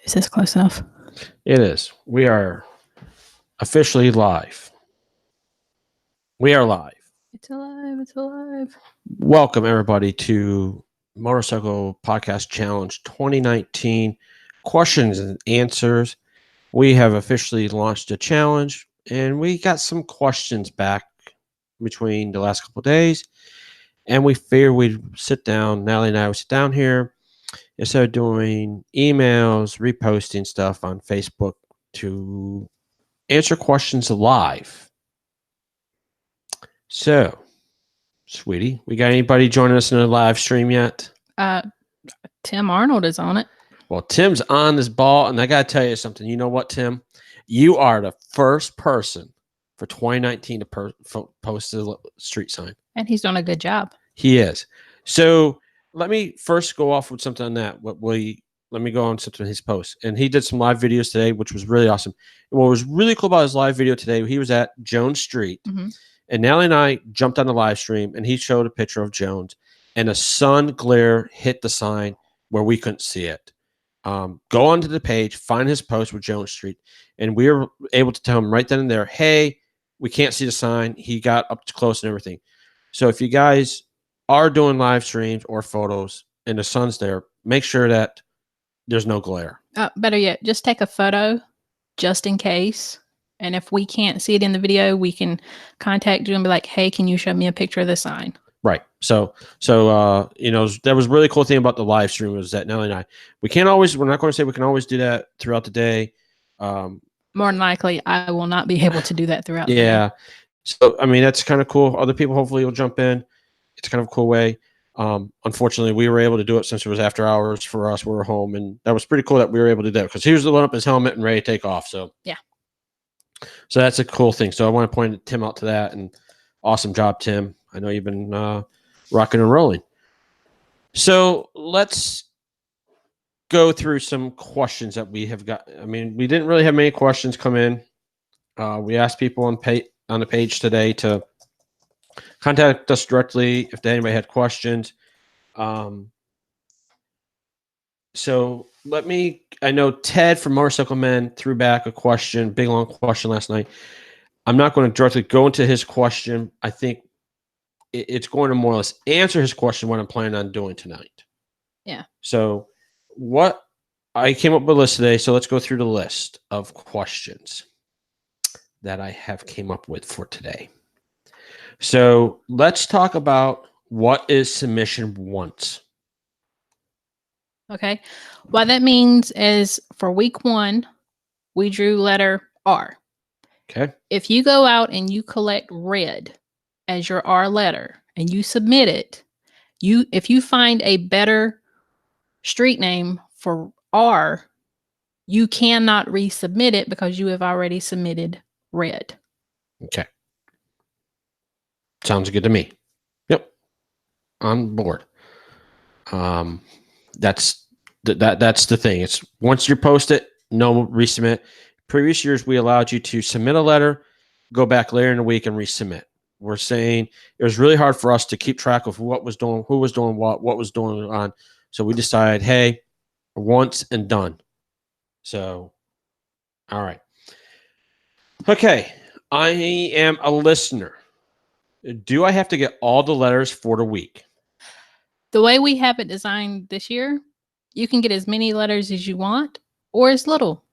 Is this close enough? It is. We are officially live. We are live. It's alive. It's alive. Welcome, everybody, to Motorcycle Podcast Challenge 2019 Questions and Answers. We have officially launched a challenge, and we got some questions back between the last couple of days. And we figured we'd sit down, Natalie and I would sit down here instead of doing emails, reposting stuff on Facebook to answer questions live. So, sweetie, we got anybody joining us in the live stream yet? Tim Arnold is on it. Well, Tim's on this ball, and I got to tell you something. You know what, Tim? You are the first person for 2019 to post a street sign. And he's done a good job. He is. So let me first go off with something on that. Let me go on something on his post. And he did some live videos today, which was really awesome. And what was really cool about his live video today, he was at Jones Street. Mm-hmm. And Natalie and I jumped on the live stream, and he showed a picture of Jones. And a sun glare hit the sign where we couldn't see it. Go onto the page, find his post with Jones Street. And we were able to tell him right then and there, hey, we can't see the sign. He got up close and everything. So if you guys are doing live streams or photos and the sun's there, make sure that there's no glare. Better yet, just take a photo just in case. And if we can't see it in the video, we can contact you and be like, hey, can you show me a picture of the sign? Right. So that was a really cool thing about the live stream was that Nellie and I, we're not going to say we can always do that throughout the day. More than likely, I will not be able to do that throughout the day. Yeah. So, I mean, that's kind of cool. Other people hopefully will jump in. It's kind of a cool way. Unfortunately, we were able to do it since it was after hours for us. We were home, and that was pretty cool that we were able to do that because he was loading up his helmet and ready to take off. So yeah. So that's a cool thing. So I want to point Tim out to that, and awesome job, Tim. I know you've been rocking and rolling. So let's go through some questions that we have got. I mean, we didn't really have many questions come in. We asked people on the page today to contact us directly if anybody had questions. So I know Ted from Motorcycle Men threw back a question, big long question last night. I'm not going to directly go into his question. I think it's going to more or less answer his question, what I'm planning on doing tonight. Yeah. So what I came up with a list today. So let's go through the list of questions that I have came up with for today. So let's talk about what is submission once. Okay. What that means is for week 1, we drew letter R. Okay. If you go out and you collect red as your R letter and you submit it, if you find a better street name for R, you cannot resubmit it because you have already submitted red. Okay. Sounds good to me. Yep. On board. That's the thing. It's once you post it, no resubmit. Previous years, we allowed you to submit a letter, go back later in the week and resubmit. We're saying it was really hard for us to keep track of what was doing, who was doing what was going on. So we decided, hey, once and done. So, all right. Okay. I am a listener. Do I have to get all the letters for the week? The way we have it designed this year, you can get as many letters as you want or as little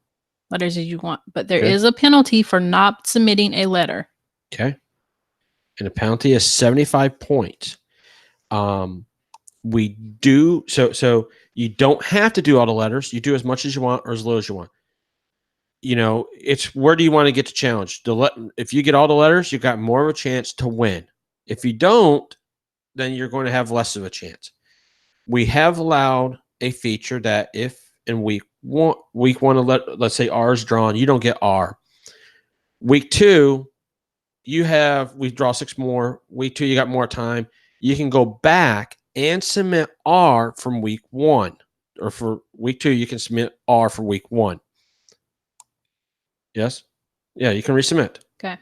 letters as you want. But there is a penalty for not submitting a letter. Okay. And the penalty is 75 points. We do so you don't have to do all the letters. You do as much as you want or as little as you want. You know, it's where do you want to get to challenge? If you get all the letters, you've got more of a chance to win. If you don't, then you're going to have less of a chance. We have allowed a feature that if in week one, let's say R is drawn, you don't get R. Week 2, we draw 6 more. Week 2, you got more time. You can go back and submit R from week 1. Or for week 2, you can submit R for week 1. Yes? Yeah, you can resubmit. Okay.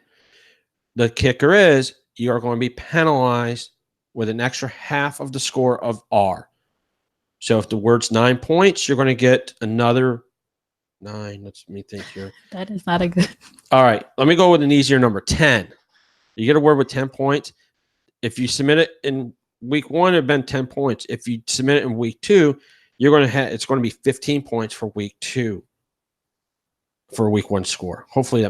The kicker is you are going to be penalized with an extra half of the score of R. So if the word's 9 points, you're going to get another 9. Let me think here. That is not a good. All right. Let me go with an easier number, 10. You get a word with 10 points. If you submit it in week 1, it'd been 10 points. If you submit it in week 2, it's going to be 15 points for week 2 for a week 1 score. Hopefully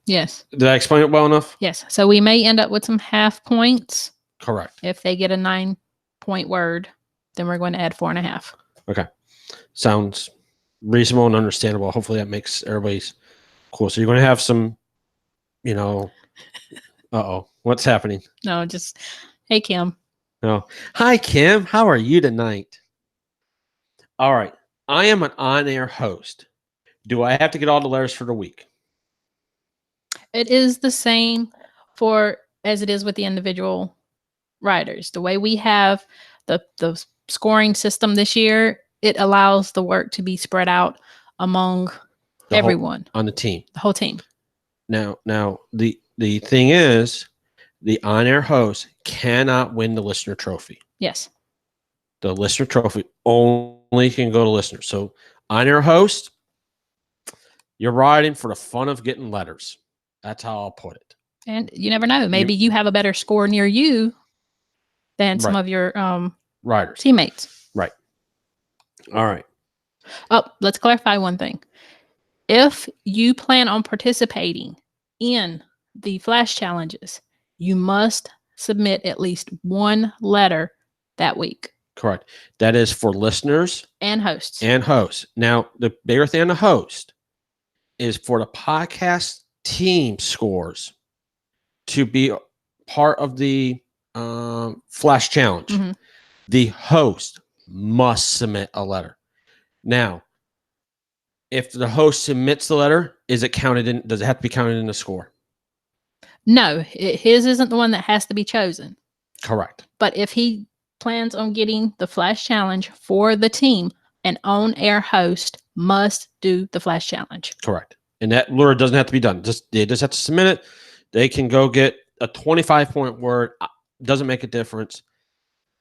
Yes. Did I explain it well enough? Yes. So we may end up with some half points. Correct. If they get a 9-point word, then we're going to add 4.5. Okay. Sounds reasonable and understandable. Hopefully that makes everybody's cool. So you're going to have some, what's happening? No, just, hey, Kim. No. Hi, Kim. How are you tonight? All right. I am an on-air host. Do I have to get all the letters for the week? It is the same as it is with the individual writers. The way we have the scoring system this year, it allows the work to be spread out among everyone on the team, the whole team. Now, the thing is, the on-air host cannot win the listener trophy. Yes. The listener trophy only can go to listeners. So, on-air host, you're riding for the fun of getting letters. That's how I'll put it. And you never know. Maybe you have a better score near you than some of your writers, teammates. Right. All right. Oh, let's clarify one thing. If you plan on participating in the flash challenges, you must submit at least one letter that week. Correct. That is for listeners and hosts. Now, the bigger thing on the host is for the podcast team scores to be part of the flash challenge. Mm-hmm. The host must submit a letter. Now, if the host submits the letter, does it have to be counted in the score? No, his isn't the one that has to be chosen. Correct. But if he plans on getting the flash challenge for the team, an on-air host must do the flash challenge. Correct. And that lure doesn't have to be done. They just have to submit it. They can go get a 25-point word. Doesn't make a difference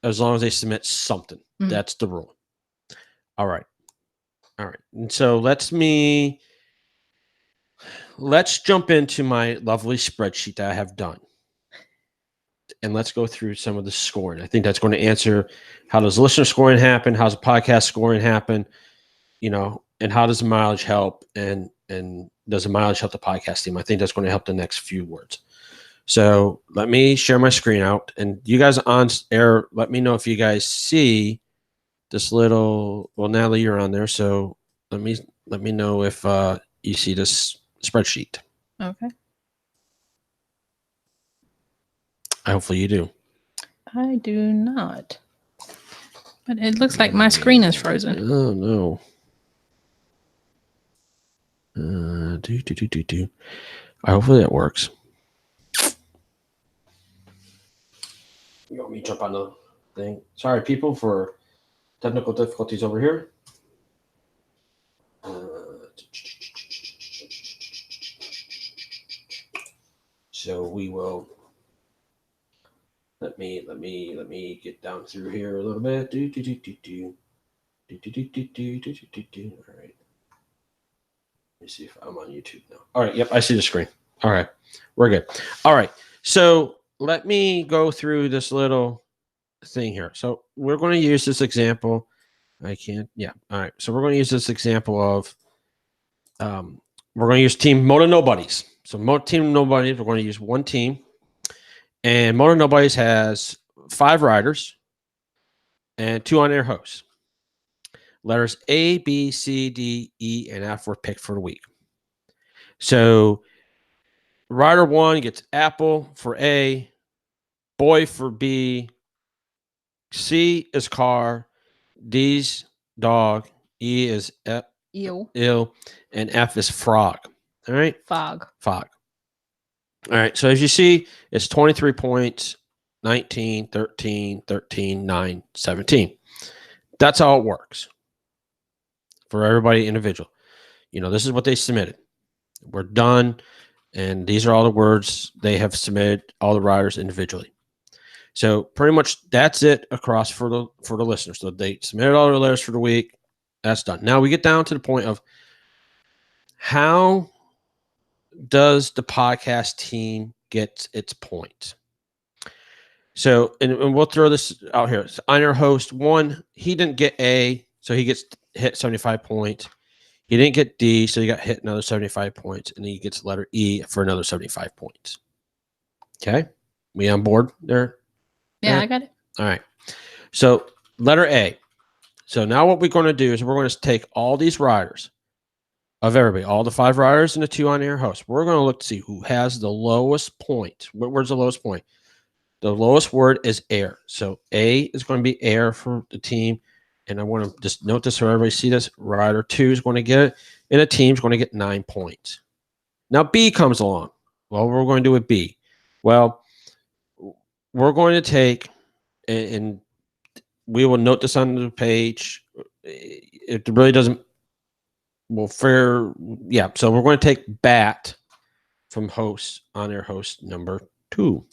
as long as they submit something. Mm-hmm. That's the rule. All right. And so let's jump into my lovely spreadsheet that I have done. And let's go through some of the scoring. I think that's going to answer how does listener scoring happen? How's the podcast scoring happen? And how does the mileage help? And does the mileage help the podcast team? I think that's going to help the next few words. So let me share my screen out. And you guys on air, let me know if you guys see this little, well, Natalie, you're on there. So let me know if you see this spreadsheet. Okay. Hopefully you do. I do not. But it looks like my screen is frozen. Oh, no. Hopefully that works. You want me to jump on the thing? Sorry, people, for technical difficulties over here. So we will. Let me get down through here a little bit. All right. Let me see if I'm on YouTube now. All right. Yep, I see the screen. All right. We're good. All right. So let me go through this little thing here. So we're going to use this example. I can't. Yeah. All right. So we're going to use this example of we're going to use team Moto Nobodies. So team Nobodies, we're going to use one team. And Moto Nobodies has 5 riders and 2 on-air hosts. Letters A, B, C, D, E, and F were picked for the week. So rider 1 gets apple for A, boy for B, C is car, D's dog, E is ill, and F is frog. All right? Fog. All right, so as you see, it's 23 points, 19, 13, 13, 9, 17. That's how it works for everybody individual. This is what they submitted. We're done, and these are all the words they have submitted, all the riders individually. So pretty much that's it across for the listeners. So they submitted all their letters for the week. That's done. Now we get down to the point of How does the podcast team get its points? So, and we'll throw this out here. So on your host, 1, he didn't get A, so he gets hit 75 points. He didn't get D, so he got hit another 75 points, and then he gets letter E for another 75 points. Okay? We on board there? Yeah, I got it. All right. So, letter A. So, now what we're going to do is we're going to take all these riders of everybody, all the 5 riders and the 2 on-air hosts. We're going to look to see who has the lowest point. What word's the lowest point? The lowest word is air. So, A is going to be air for the team. And I want to just note this so everybody see this. Rider 2 is going to get it, and a team's going to get 9 points. Now, B comes along. Well, what we're going to do with B? Well, we're going to take, and we will note this on the page. It really doesn't, well, fair, yeah. So we're going to take Bat from host, on-air host number 2.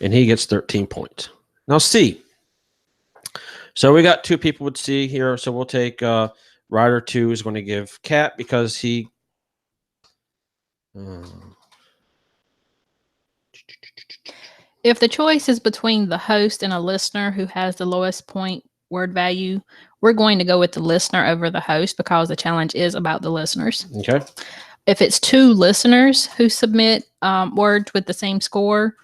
And he gets 13 points. Now, C. So we got 2 people with C here. So we'll take Rider 2 is going to give Cat because he. If the choice is between the host and a listener who has the lowest point word value, we're going to go with the listener over the host because the challenge is about the listeners. Okay. If it's 2 listeners who submit words with the same score,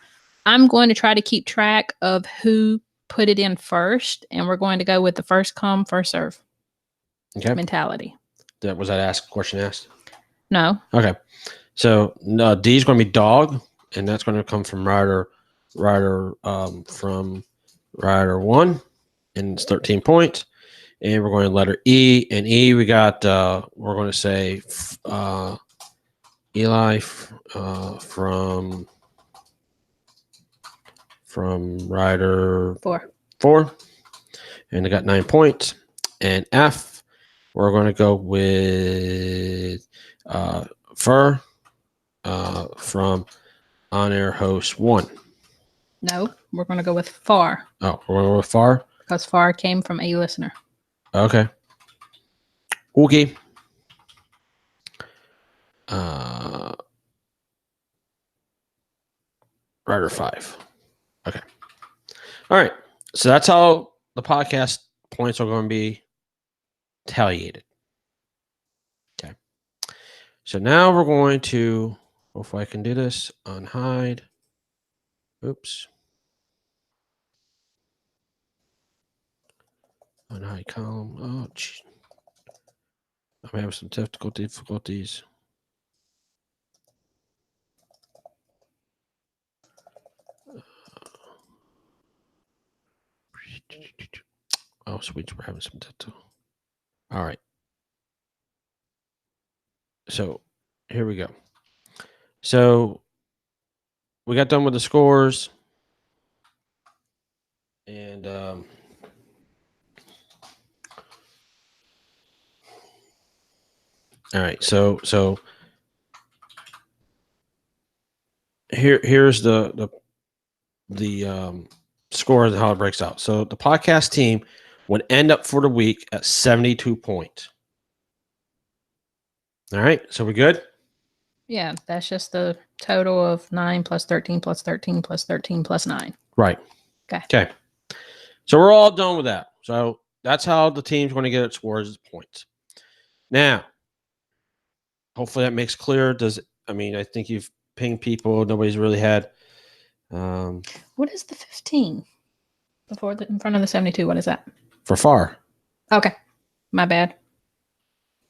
I'm going to try to keep track of who put it in first, and we're going to go with the first come, first serve mentality. Was that question asked? No. Okay. So D is going to be dog, and that's going to come from rider from rider 1, and it's 13 points. And we're going to letter E, and E we got we're going to say Eli from rider 4, and they got 9 points. And F, we're going to go with Fur from on-air host 1. No, we're going to go with Far. Oh, we're going to go with Far? Because Far came from a listener. Okay. Okay. Rider 5. Okay. All right. So that's how the podcast points are going to be tallied. Okay. So now we're going to, hopefully I can do this, unhide. Oops. Unhide column. Oh, geez. I'm having some technical difficulties. Oh, sweet. We're having some technical. All right. So here we go. So we got done with the scores. And all right. So here's the score and how it breaks out. So the podcast team would end up for the week at 72 points. All right. So we're good? Yeah, that's just the total of 9 plus 13 plus 13 plus 13 plus 9. Right. Okay. So we're all done with that. So that's how the team's going to get its scores, points. Now, hopefully that makes clear. I think you've pinged people. Nobody's really had. What is the 15 in front of the 72? What is that? For Far. Okay. My bad.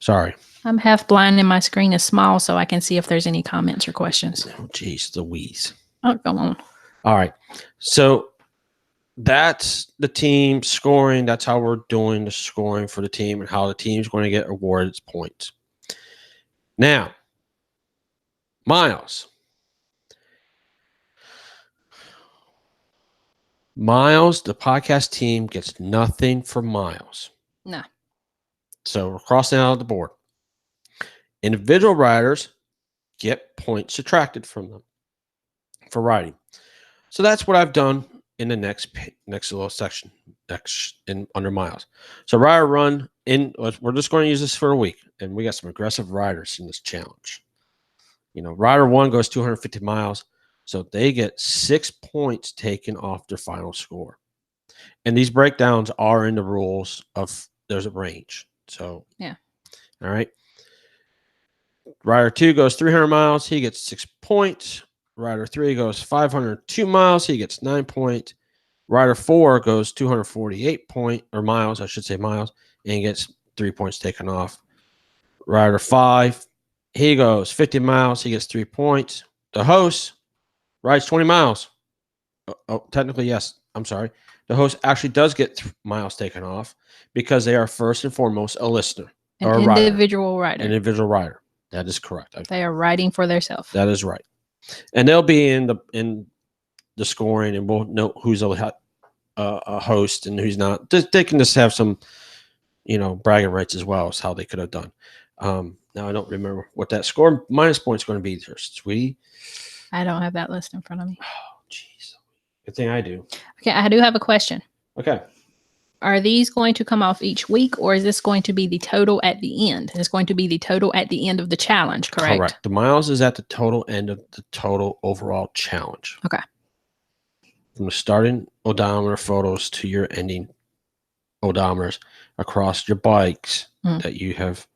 Sorry. I'm half blind and my screen is small, so I can see if there's any comments or questions. Oh, geez, Louise. Oh, come on. All right. So that's the team scoring. That's how we're doing the scoring for the team and how the team's going to get awarded its points. Now, Miles, the podcast team gets nothing for Miles. No. So we're crossing out of the board. Individual riders get points subtracted from them for riding. So that's what I've done in the next little section. in under miles. So rider run in. We're just going to use this for a week, and we got some aggressive riders in this challenge. Rider 1 goes 250 miles, so they get 6 points taken off their final score. And these breakdowns are in the rules of there's a range. So yeah. All right. Rider 2 goes 300 miles. He gets 6 points. Rider 3 goes 502 miles. He gets 9 points. Rider 4 goes 248 miles, I should say miles, and gets 3 points taken off. Rider 5, he goes 50 miles. He gets 3 points. The host rides 20 miles. Technically, yes. I'm sorry. The host actually does get miles taken off because they are first and foremost a listener. An individual rider. An individual rider. That is correct. They are riding for themselves. That is right. And they'll be in the scoring, and we'll know who's a host and who's not. They can just have some, bragging rights as well as how they could have done. Now I don't remember what that score minus point is going to be there, sweetie. I don't have that list in front of me. Oh, jeez. Good thing I do. Okay, I do have a question. Okay. Are these going to come off each week, or is this going to be the total at the end? It's going to be the total at the end of the challenge, correct? Correct. The miles is at the total end of the total overall challenge. Okay. From the starting odometer photos to your ending odometers across your bikes that you have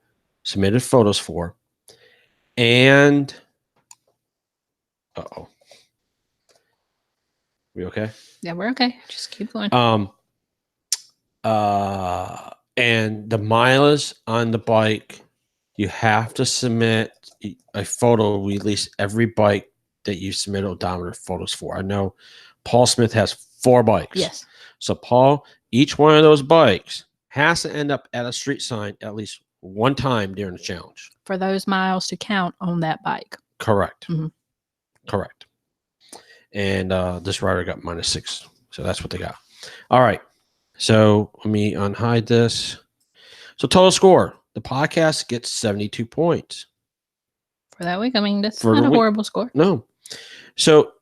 submitted photos for. And, uh-oh. We okay? Yeah, we're okay. Just keep going. And the mileage on the bike, you have to submit a photo, release every bike that you submit odometer photos for. I know Paul Smith has 4 bikes. Yes. So Paul, each one of those bikes has to end up at a street sign at least one time during the challenge. For those miles to count on that bike. Correct. Mm-hmm. Correct. And this rider got -6. So that's what they got. All right. So let me unhide this. So total score. The podcast gets 72 points. For that week? I mean, that's not a horrible score. No. So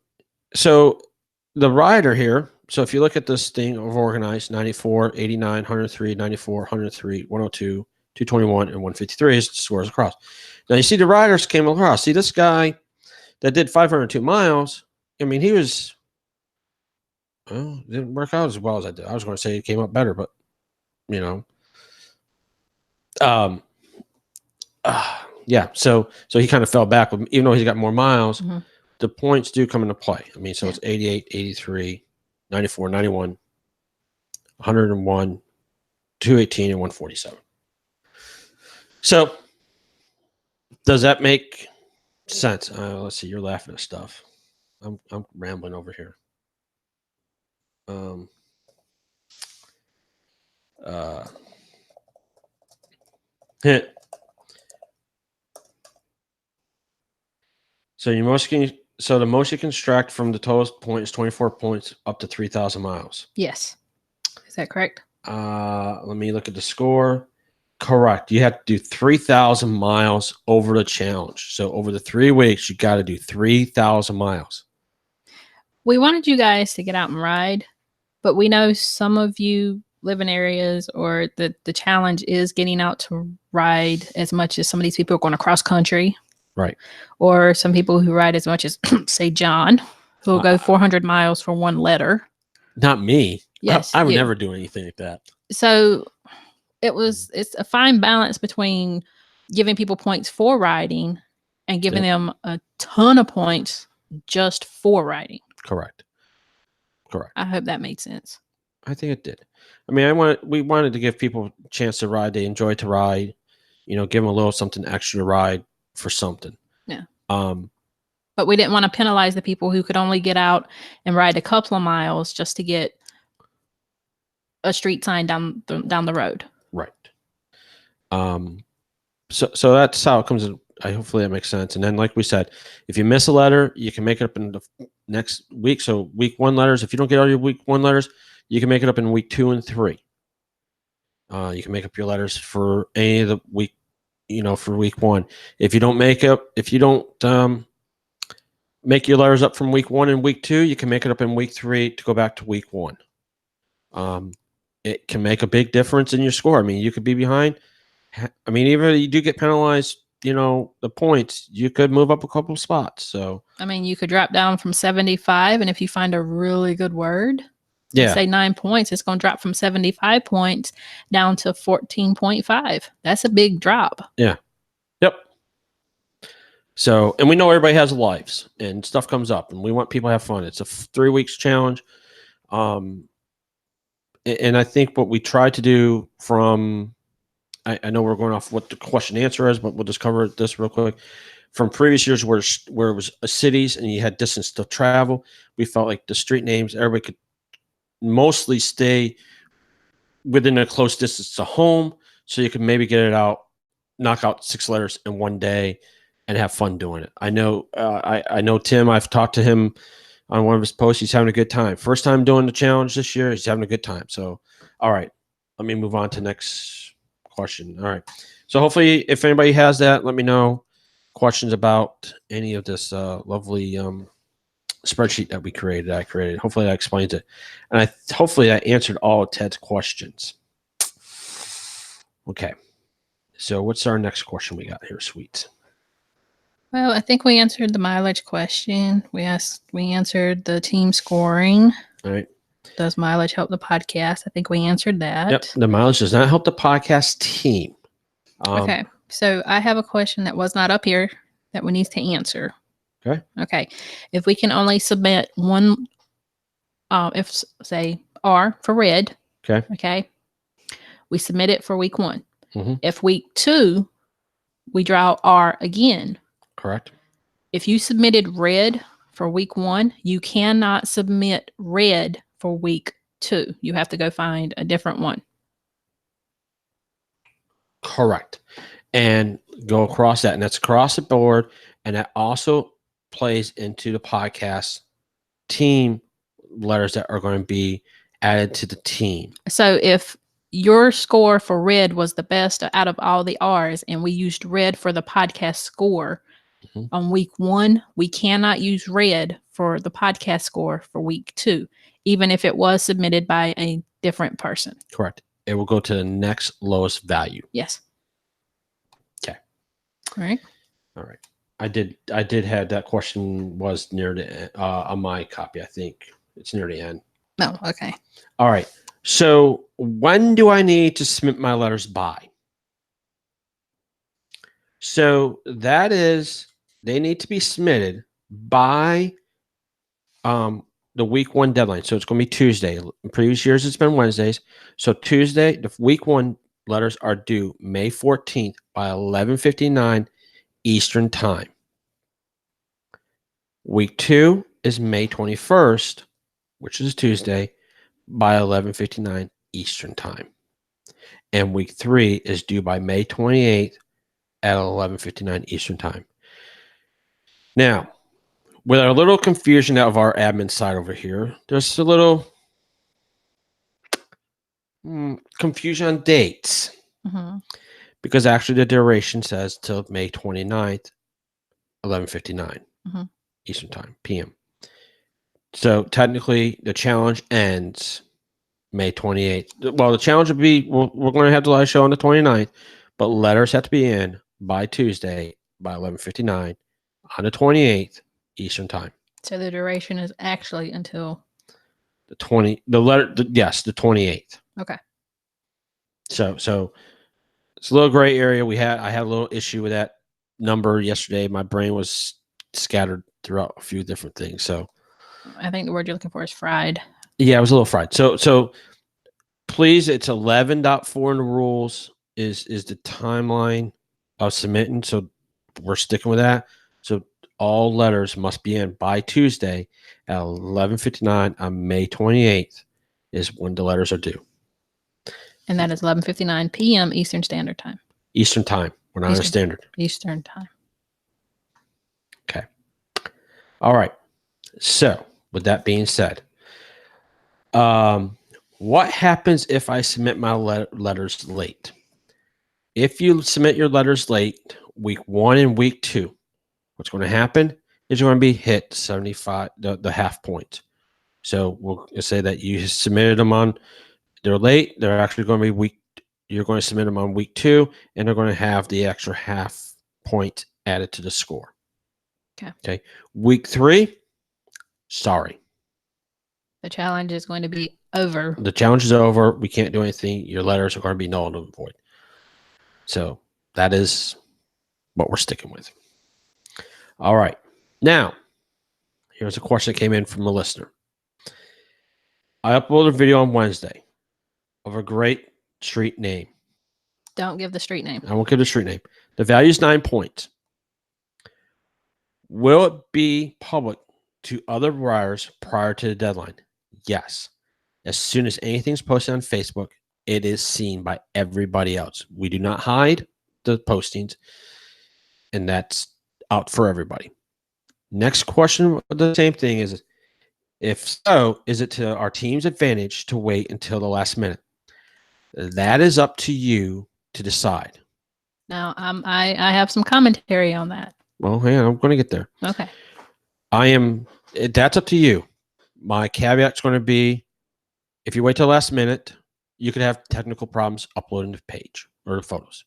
the rider here, so if you look at this thing of organized, 94, 89, 103, 94, 103, 102, 221, and 153 is the scores across. Now you see the riders came across. See this guy that did 502 miles. I mean, he was, well, it didn't work out as well as I did. I was going to say it came up better, but yeah. So he kind of fell back, even though he's got more miles. Mm-hmm. The points do come into play. I mean, so it's 88, 83, 94, 91, 101, 218, and 147. So does that make sense? Let's see. You're laughing at stuff. I'm rambling over here. Hit. So the most you can extract from the total point is 24 points up to 3,000 miles. Yes. Is that correct? Let me look at the score. Correct. You have to do 3,000 miles over the challenge. So over the 3 weeks, you got to do 3,000 miles. We wanted you guys to get out and ride, but we know some of you live in areas or the challenge is getting out to ride as much as some of these people are going to cross country. Right. Or some people who ride as much as, say, John, who will go 400 miles for one letter. Not me. Yes. I would never do anything like that. So it's a fine balance between giving people points for riding and giving them a ton of points just for riding. Correct. I hope that made sense. I think it did. I mean, we wanted to give people a chance to ride. They enjoy to ride, give them a little something extra to ride for something. Yeah. But we didn't want to penalize the people who could only get out and ride a couple of miles just to get a street sign down the road. Right. So that's how it comes in. Hopefully that makes sense. And then, like we said, if you miss a letter, you can make it up in the next week. So week 1 letters, if you don't get all your week 1 letters, you can make it up in week 2 and 3. You can make up your letters for any of the week, for week 1. If you don't make your letters up from week 1 and week 2, you can make it up in week 3 to go back to week 1. it can make a big difference in your score. I mean, you could be behind. I mean, even if you do get penalized, the points, you could move up a couple spots. So, I mean, you could drop down from 75, and if you find a really good word, yeah. say 9 points, it's going to drop from 75 points down to 14.5. That's a big drop. Yeah. Yep. So, and we know everybody has lives and stuff comes up, and we want people to have fun. It's a 3 weeks challenge. And I think what we tried to do from, I know we're going off what the question answer is, but we'll just cover this real quick. From previous years where it was cities and you had distance to travel, we felt like the street names, everybody could mostly stay within a close distance to home, so you could maybe get it out, knock out 6 letters in one day, and have fun doing it. I know, I know Tim. I've talked to him on one of his posts. He's having a good time. First time doing the challenge this year. He's having a good time. So, all right, let me move on to next question. All right. So hopefully, if anybody has that, let me know questions about any of this lovely spreadsheet that I created. Hopefully that explains it. And hopefully that answered all of Ted's questions. Okay. So what's our next question we got here, Sweet? Well, I think we answered the mileage question. We answered the team scoring. All right. Does mileage help the podcast? I think we answered that. Yep. The mileage does not help the podcast team. Okay. So I have a question that was not up here that we need to answer. Okay. If we can only submit one, if say R for red. Okay. We submit it for week 1. Mm-hmm. If week 2, we draw R again. Correct. If you submitted red for week 1, you cannot submit red for week 2. You have to go find a different one. Correct. And go across that. And that's across the board. And that also plays into the podcast team letters that are going to be added to the team. So if your score for red was the best out of all the R's and we used red for the podcast score on week 1, we cannot use red for the podcast score for week 2, even if it was submitted by a different person. Correct. It will go to the next lowest value. Yes. Okay. All right. All right. I did have that question was near the on my copy. I think it's near the end. No. Okay. All right. So when do I need to submit my letters by? So that is, they need to be submitted by the week 1 deadline. So it's going to be Tuesday. In previous years, it's been Wednesdays. So Tuesday, the week 1 letters are due May 14th by 11:59 Eastern Time. Week 2 is May 21st, which is Tuesday, by 11:59 Eastern Time. And week 3 is due by May 28th at 11:59 Eastern Time. Now, with a little confusion out of our admin side over here, there's a little confusion on dates. Mm-hmm. Because actually the duration says till May 29th, 11:59 Eastern Time, PM. So technically the challenge ends May 28th. Well, the challenge would be, we're going to have the live show on the 29th, but letters have to be in by Tuesday by 11:59 on the 28th Eastern Time. So the duration is actually until the 28th. Okay. So it's a little gray area. I had a little issue with that number yesterday. My brain was scattered throughout a few different things. So I think the word you're looking for is fried. Yeah, I was a little fried. So please, it's 11.4 in the rules is the timeline of submitting. So we're sticking with that. So all letters must be in by Tuesday at 11:59 on May 28th is when the letters are due. And that is 11:59 p.m. Eastern Standard Time. Eastern Time. We're not on a standard. Eastern Time. Okay. All right. So with that being said, what happens if I submit my letters late? If you submit your letters late, week 1 and week 2, what's going to happen is you're going to be hit 75, the half point. So we'll say that you submitted them on they're late, they're actually going to be you're going to submit them on week 2, and they're going to have the extra half point added to the score. Okay. Week 3, sorry. The challenge is going to be over. The challenge is over. We can't do anything. Your letters are going to be null and void. So that is what we're sticking with. All right. Now, here's a question that came in from a listener. I uploaded a video on Wednesday of a great street name. Don't give the street name. I won't give the street name. The value is 9 points. Will it be public to other buyers prior to the deadline? Yes. As soon as anything's posted on Facebook, it is seen by everybody else. We do not hide the postings, and that's out for everybody. Next question, the same thing is, if so, is it to our team's advantage to wait until the last minute? That is up to you to decide. Now, I have some commentary on that. Well, hang on, I'm going to get there. Okay. That's up to you. My caveat's going to be, if you wait till the last minute, you could have technical problems uploading the page or the photos.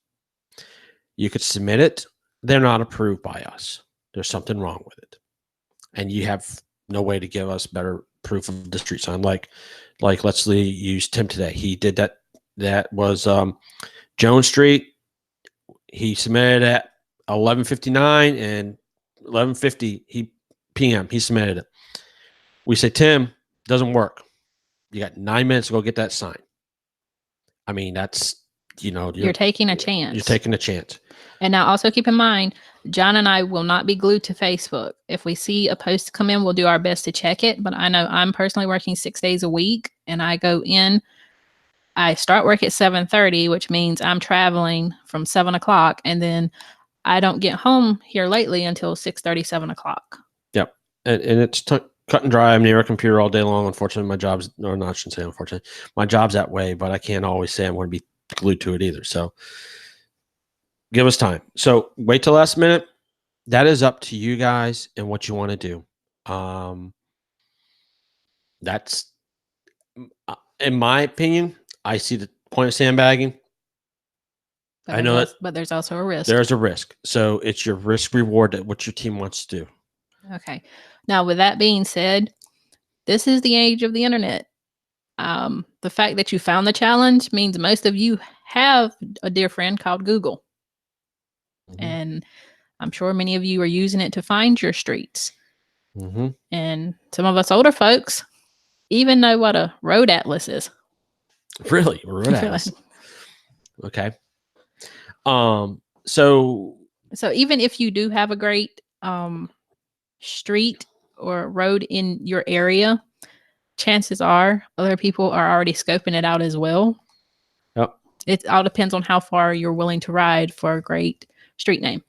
You could submit it. They're not approved by us. There's something wrong with it. And you have no way to give us better proof of the street sign. Like let's use Tim today. He did that. That was Jones Street. He submitted at 11:59 and 11:50 p.m. He submitted it. We say, Tim, doesn't work. You got 9 minutes to go get that sign. I mean, that's, you're taking a chance. You're taking a chance. And now also keep in mind, John and I will not be glued to Facebook. If we see a post come in, we'll do our best to check it. But I know I'm personally working 6 days a week, and I go in. I start work at 7:30, which means I'm traveling from 7 o'clock, and then I don't get home here lately until 6:30, 7 o'clock. Yep. And it's cut and dry. I'm near a computer all day long. Unfortunately, my job's, or not, I shouldn't say unfortunately, my job's that way, but I can't always say I'm going to be glued to it either. So give us time. So wait till last minute. That is up to you guys and what you want to do. That's, in my opinion, I see the point of sandbagging. But I know that, but there's also a risk. There's a risk. So it's your risk reward that what your team wants to do. Okay. Now, with that being said, this is the age of the internet. The fact that you found the challenge means most of you have a dear friend called Google. Mm-hmm. And I'm sure many of you are using it to find your streets. Mm-hmm. And some of us older folks even know what a road atlas is. Really? Road atlas. Okay. So even if you do have a great street or road in your area, chances are other people are already scoping it out as well. Yep. It all depends on how far you're willing to ride for a great street name.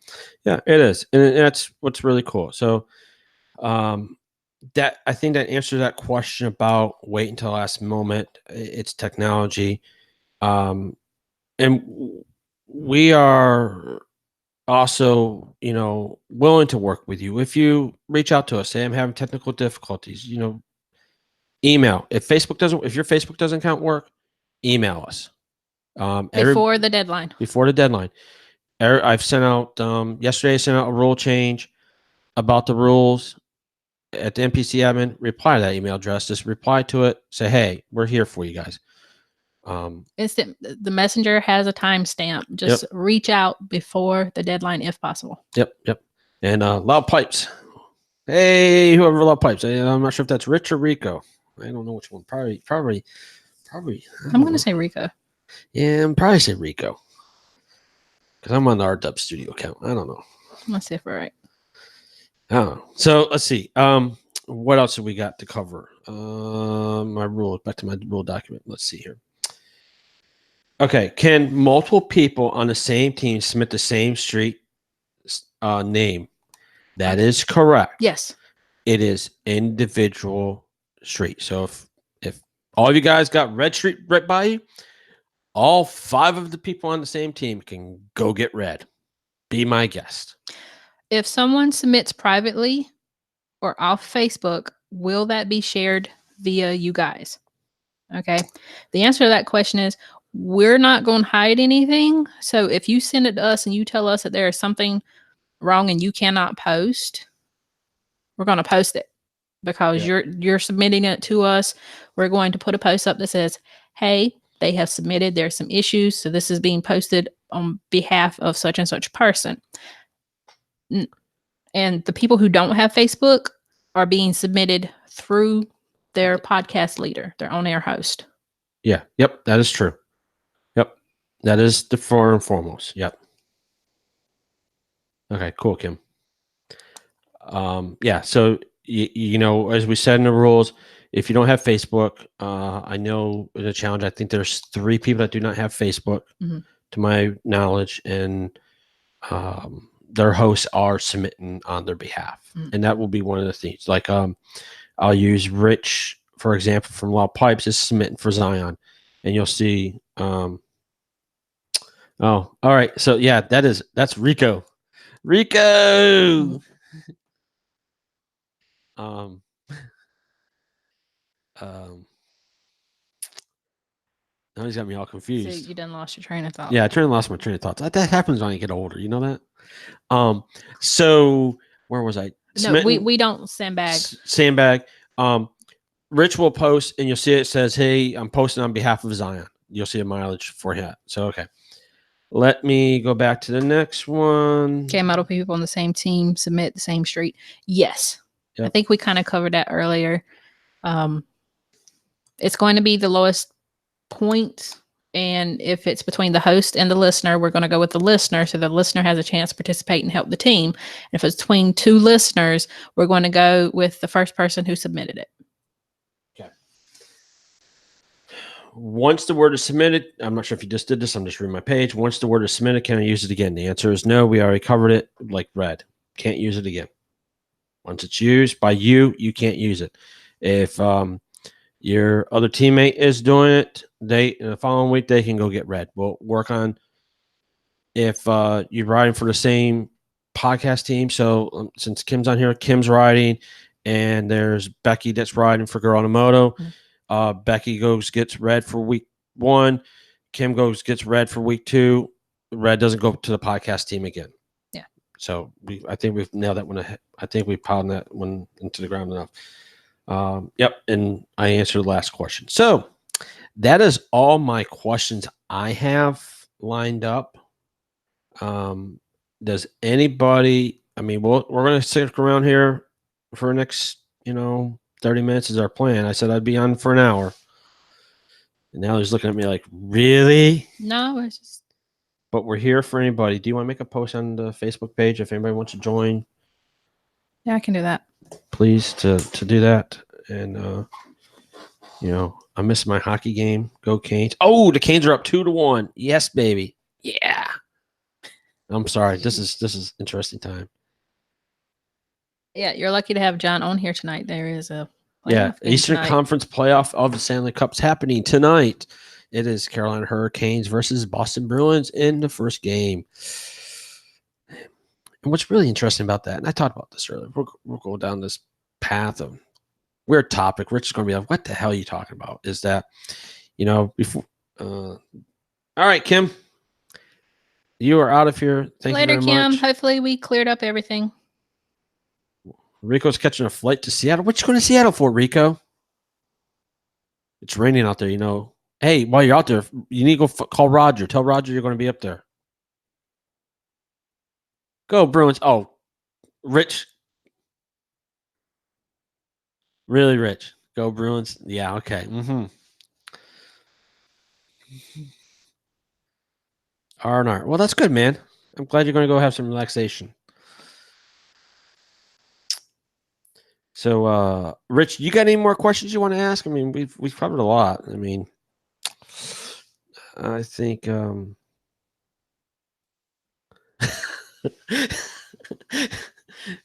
Yeah, it is. And that's what's really cool. So that, I think that answers that question about wait until the last moment. It's technology. And we are also, willing to work with you. If you reach out to us, say I'm having technical difficulties, email. If your Facebook doesn't count work, email us. Before the deadline. Before the deadline. I've sent out, yesterday I sent out a rule change about the rules at the MPC admin. Reply to that email address. Just reply to it. Say, hey, we're here for you guys. The messenger has a timestamp. Just reach out before the deadline if possible. Yep. And Loud Pipes. Hey, whoever Loud Pipes. I'm not sure if that's Rich or Rico. I don't know which one. Probably. I'm going to say Rico. Yeah, I'm probably say Rico. Because I'm on the RW Studio account. I don't know. Let's see if we're right. I don't know. So let's see. What else have we got to cover? Back to my rule document. Let's see here. Okay, can multiple people on the same team submit the same street name? That is correct. Yes. It is individual street. So if all of you guys got red street right by you, all 5 of the people on the same team can go get red. Be my guest. If someone submits privately or off Facebook, will that be shared via you guys? Okay. The answer to that question is we're not going to hide anything. So if you send it to us and you tell us that there is something wrong and you cannot post, we're going to post it because you're submitting it to us. We're going to put a post up that says, "Hey, they have submitted. There's some issues, so this is being posted on behalf of such and such person." And the people who don't have Facebook are being submitted through their podcast leader, their on-air host. Yeah. Yep. That is true. Yep. That is the first and foremost. Yep. Okay. Cool, Kim. Yeah. So as we said in the rules, if you don't have Facebook, I know the challenge. I think there's 3 people that do not have Facebook, to my knowledge, and their hosts are submitting on their behalf, and that will be one of the things. Like, I'll use Rich, for example, from Loud Pipes is submitting for Zion, and you'll see. Oh, all right. So yeah, that's Rico. Rico. Um, now he's got me all So confused. you done lost your train of thought. Yeah, I lost my train of thoughts. That happens when you get older. You know that. So where was I? No, we don't sandbag. Sandbag. Rich will post, and you'll see it says, "Hey, I'm posting on behalf of Zion." You'll see a mileage for him. So okay. Let me go back to the next one. Can multiple people on the same team submit the same street? Yes. Yep. I think we kind of covered that earlier. It's going to be the lowest point. And if it's between the host and the listener, we're going to go with the listener. So the listener has a chance to participate and help the team. And if it's between 2 listeners, we're going to go with the first person who submitted it. Okay. Once the word is submitted, I'm not sure if you just did this. I'm just reading my page. Once the word is submitted, can I use it again? The answer is no. We already covered it, like red. Can't use it again. Once it's used by you, you can't use it. If your other teammate is doing it, the following week they can go get red. We'll work on if you're riding for the same podcast team. So since Kim's on here, Kim's riding, and there's Becky that's riding for Girl on a Moto. Becky gets red for week 1. Kim gets red for week 2. Red doesn't go to the podcast team again. Yeah. So I think we've nailed that one. I think we pounded that one into the ground enough. Yep. And I answered the last question. So that is all my questions I have lined up. Does anybody? I mean, we're going to stick around here for the next, 30 minutes is our plan. I said I'd be on for an hour. And now he's looking at me like, really? No, it's just. But we're here for anybody. Do you want to make a post on the Facebook page if anybody wants to join? Yeah, I can do that. Please to do that. And I missed my hockey game. Go Canes. Oh, the Canes are up 2-1. Yes, baby. Yeah. I'm sorry. This is interesting time. Yeah, you're lucky to have John on here tonight. There is a Eastern Conference playoff of the Stanley Cup's happening tonight. It is Carolina Hurricanes versus Boston Bruins in the first game. And what's really interesting about that, and I talked about this earlier, we'll go down this path of weird topic. Rich is going to be like, what the hell are you talking about? Is that, before. All right, Kim. You are out of here. Thank you very much. Later, Kim. Hopefully we cleared up everything. Rico's catching a flight to Seattle. What you going to Seattle for, Rico? It's raining out there, Hey, while you're out there, you need to go call Roger. Tell Roger you're going to be up there. Go, Bruins. Oh, Rich. Really rich. Go, Bruins. Yeah, okay. R&R. Well, that's good, man. I'm glad you're going to go have some relaxation. So, Rich, you got any more questions you want to ask? I mean, we've covered a lot. I mean, I think don't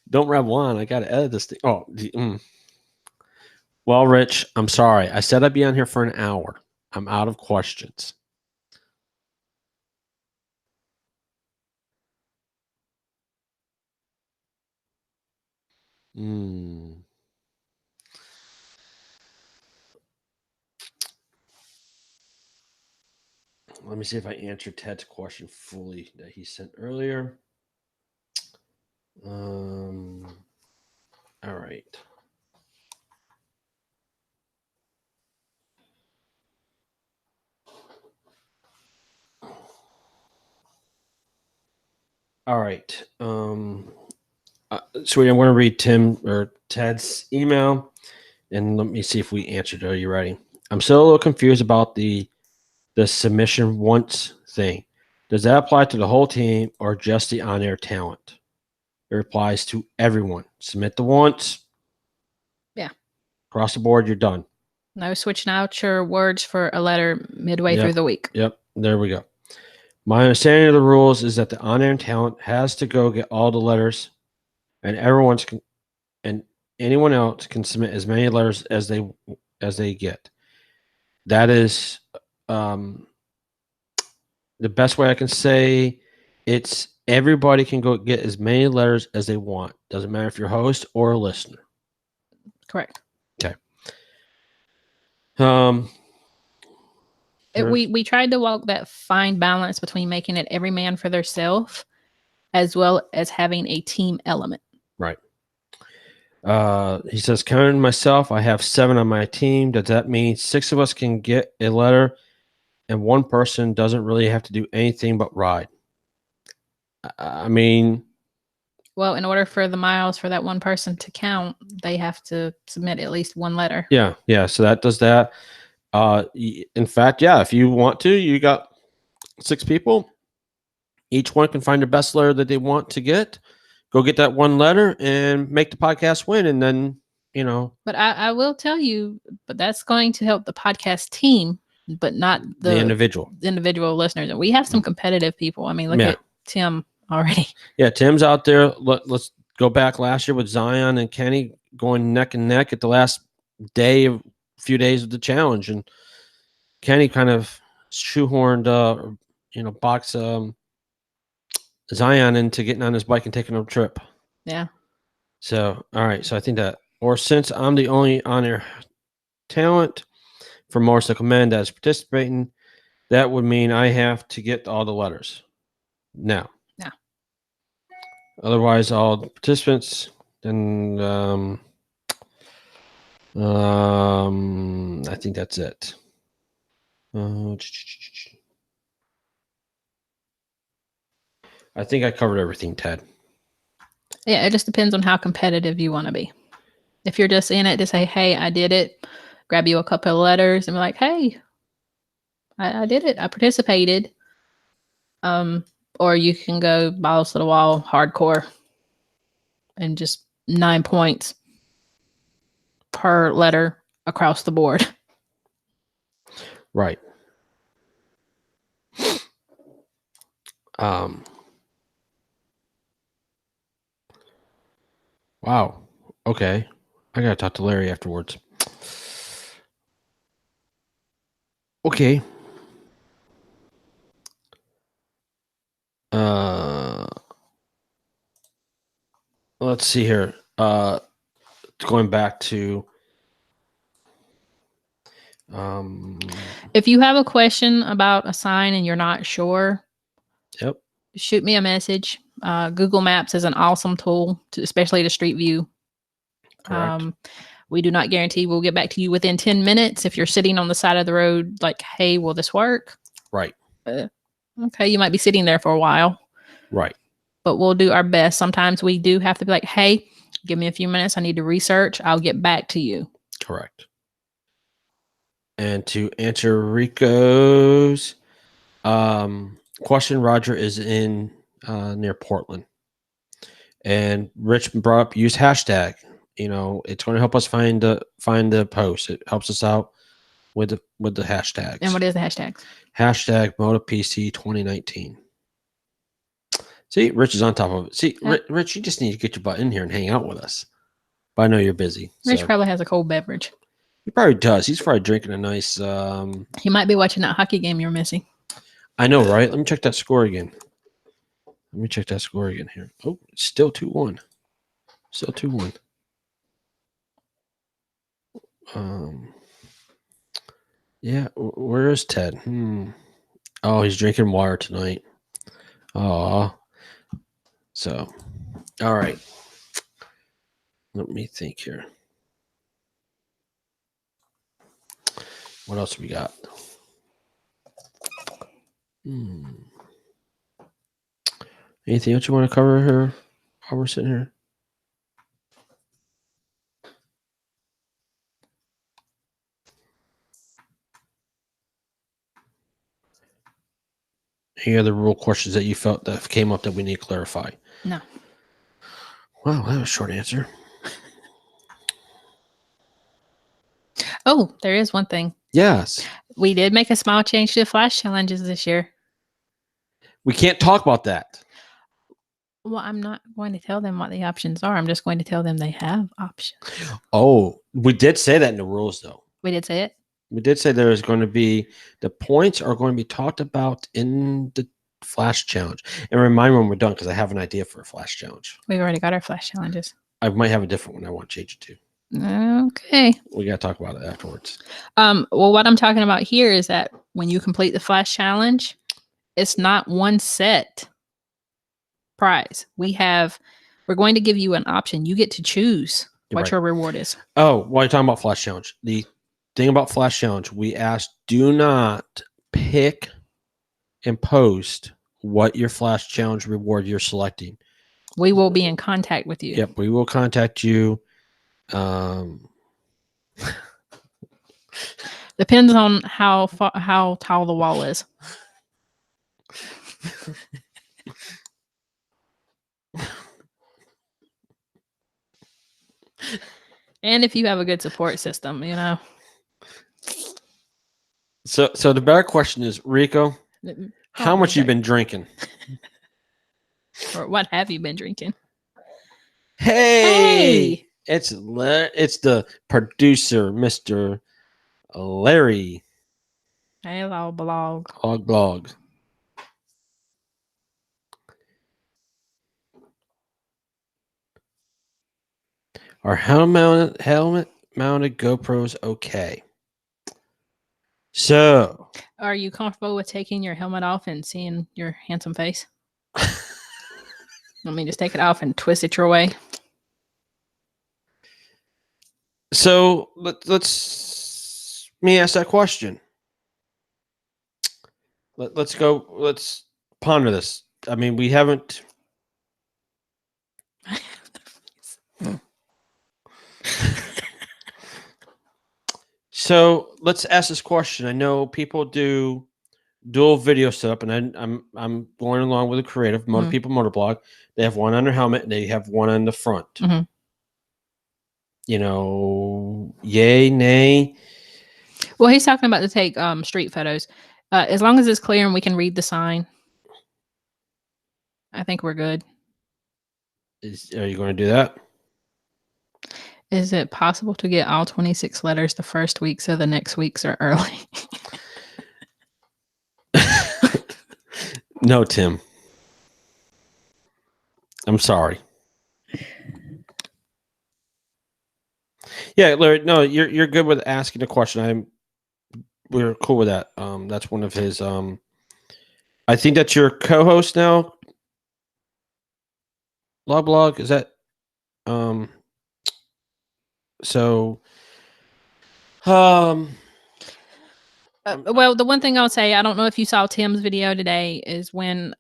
rev one. I got to edit this thing. Oh, well, Rich, I'm sorry. I said I'd be on here for an hour. I'm out of questions. me see if I answered Ted's question fully that he sent earlier. All right. All right. Sweetie, I'm going to read Ted's email, and let me see if we answered it. Are you ready? I'm still a little confused about the submission once thing. Does that apply to the whole team or just the on-air talent? It applies to everyone. Submit the once. Yeah. Across the board, you're done. No switching out your words for a letter midway through the week. Yep. There we go. My understanding of the rules is that the on-air talent has to go get all the letters, and and anyone else can submit as many letters as they get. That is the best way I can say. It's everybody can go get as many letters as they want. Doesn't matter if you're a host or a listener. Correct. Okay. We tried to walk that fine balance between making it every man for theirself as well as having a team element. Right. He says, counting myself, I have 7 on my team. Does that mean 6 of us can get a letter and one person doesn't really have to do anything but ride? I mean, well, in order for the miles for that one person to count, they have to submit at least one letter. Yeah. So that does that. In fact, yeah, if you want to, you got 6 people. Each one can find the best letter that they want to get. Go get that one letter and make the podcast win. And then, But I will tell you, but that's going to help the podcast team, but not the individual listeners. And we have some competitive people. I mean, look at Tim already. Yeah, Tim's out there. Let's go back last year with Zion and Kenny going neck and neck at the last few days of the challenge. And Kenny kind of shoehorned, box Zion into getting on his bike and taking a trip. Yeah. So, all right. So I think that, or since I'm the only on-air talent for motorcycle men that is participating, that would mean I have to get all the letters now. Yeah. Otherwise, all the participants, then I think that's it. I think I covered everything, Ted. Yeah, it just depends on how competitive you want to be. If you're just in it to say, hey, I did it, grab you a couple of letters and be like, hey, I did it. I participated. Or you can go balls to the wall, hardcore, and just 9 points per letter across the board. Right. Wow. Okay. I gotta talk to Larry afterwards. Okay. Let's see here. Going back to if you have a question about a sign and you're not sure, yep, shoot me a message. Google Maps is an awesome tool, especially to Street View. Correct. We do not guarantee we'll get back to you within 10 minutes. If you're sitting on the side of the road, like, hey, will this work? Right. Okay, you might be sitting there for a while. Right. But we'll do our best. Sometimes we do have to be like, hey, give me a few minutes. I need to research. I'll get back to you. Correct. And to answer Rico's question, Roger is in near Portland. And Rich brought up use hashtag. It's going to help us find the post. It helps us out with the hashtags. And what is the hashtag? Hashtag MotoPC 2019. See, Rich is on top of it. See, Rich, you just need to get your butt in here and hang out with us. But I know you're busy. Rich probably has a cold beverage. He probably does. He's probably drinking a nice... He might be watching that hockey game you're missing. I know, right? Let me check that score again. Here. Oh, it's still 2-1. Still 2-1. Yeah, where is Ted? Oh, he's drinking water tonight. Oh, so all right. Let me think here. What else we got? Anything else you want to cover here while we're sitting here? Any other rule questions that you felt that came up that we need to clarify? No. Wow, that was a short answer. Oh, there is one thing. Yes. We did make a small change to the flash challenges this year. We can't talk about that. Well, I'm not going to tell them what the options are. I'm just going to tell them they have options. Oh, we did say that in the rules, though. We did say it? We did say there is going to be the points are going to be talked about in the flash challenge. And remind me when we're done because I have an idea for a flash challenge. We've already got our flash challenges. I might have a different one I want to change it to. Okay. We got to talk about it afterwards. Well, what I'm talking about here is that when you complete the flash challenge, it's not one set prize. We're going to give you an option. You get to choose what Right. your reward is. Oh, while you're talking about flash challenge, the thing about flash challenge, we asked do not pick and post what your flash challenge reward you're selecting. We will be in contact with you. Yep, we will contact you. Depends on how tall the wall is. And if you have a good support system, you know. So the better question is, Rico, how much you been drinking? Or what have you been drinking? Hey! It's the producer, Mr. Larry. Hello, blog. Blog. Are helmet mounted GoPros okay? So, are you comfortable with taking your helmet off and seeing your handsome face? Let me just take it off and twist it your way. So let's me ask that question. Let's go. Let's ponder this. I mean, we haven't. So let's ask this question. I know people do dual video setup, and I'm going along with a creative Motor People Motorblog. They have one on their helmet, and they have one on the front. You know, yay, nay. Well, he's talking about to take street photos. As long as it's clear and we can read the sign, I think we're good. Are you going to do that? Is it possible to get all 26 letters the first week so the next weeks are early? No, Tim. I'm sorry. Yeah, Larry. No, you're good with asking a question. We're cool with that. That's one of his. I think that's your co-host now. Blog is that? So. Well, the one thing I'll say, I don't know if you saw Tim's video today, is when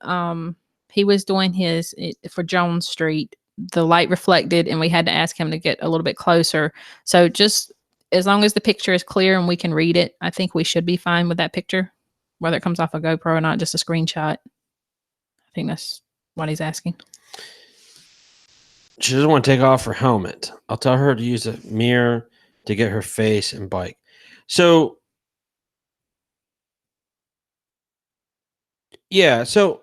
he was doing his for Jones Street, the light reflected and we had to ask him to get a little bit closer. So just as long as the picture is clear and we can read it, I think we should be fine with that picture, whether it comes off a GoPro or not, just a screenshot. I think that's what he's asking. She doesn't want to take off her helmet. I'll tell her to use a mirror to get her face and bike. So, yeah. So